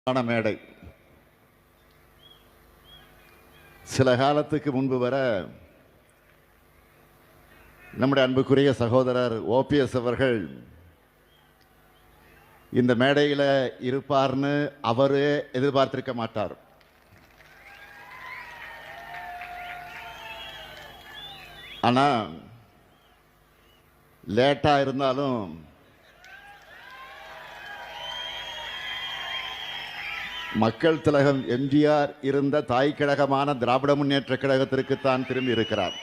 மேடை. சில காலத்துக்கு முன்பு வர நம்முடைய அன்புக்குரிய சகோதரர் ஓபிஎஸ் அவர்கள் இந்த மேடையில் இருப்பார்னு அவரே எதிர்பார்த்திருக்க மாட்டார். ஆனால் லேட்டாக இருந்தாலும் மக்கள் திலகம் எம்ஜிஆர் இருந்த தாய் கழகமான திராவிட முன்னேற்ற கழகத்திற்குத்தான் திரும்பி இருக்கிறார்.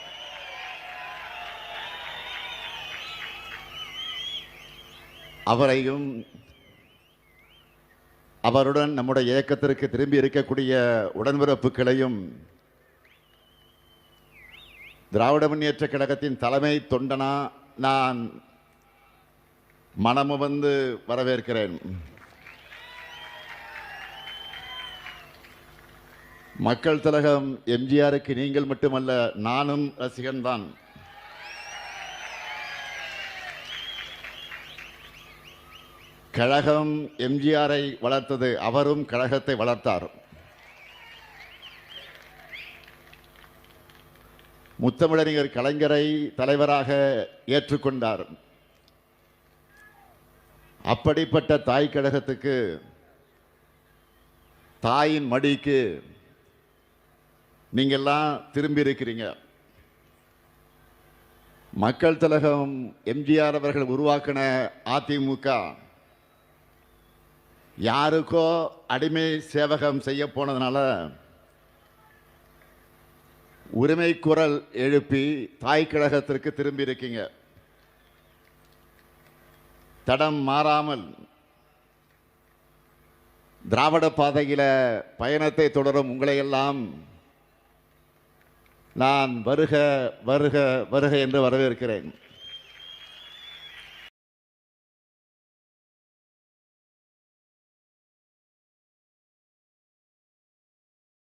அவரையும் அவருடன் நம்முடைய இயக்கத்திற்கு திரும்பி இருக்கக்கூடிய உடன்பிறப்புகளையும் திராவிட முன்னேற்ற கழகத்தின் தலைமை தொண்டனா நான் மனமு வந்து வரவேற்கிறேன். மக்கள் திலகம் எம்ஜிஆருக்கு நீங்கள் மட்டுமல்ல, நானும் ரசிகன்தான். கழகம் எம்ஜிஆரை வளர்த்தது, அவரும் கழகத்தை வளர்த்தார். முத்தமிழறிஞர் கலைஞரை தலைவராக ஏற்றுக்கொண்டார். அப்படிப்பட்ட தாய் கழகத்துக்கு, தாயின் மடிக்கு நீங்கள்லாம் திரும்பி இருக்கிறீங்க. மக்கள் திலகம் எம்ஜிஆர் அவர்கள் உருவாக்கின அதிமுக யாருக்கோ அடிமை சேவகம் செய்ய போனதுனால உரிமை குரல் எழுப்பி தாய் கழகத்திற்கு திரும்பி இருக்கீங்க. தடம் மாறாமல் திராவிட பாதையில பயணத்தை தொடரும் உங்களையெல்லாம் நான் வருக வருக வருக என்று வரவேற்கிறேன்.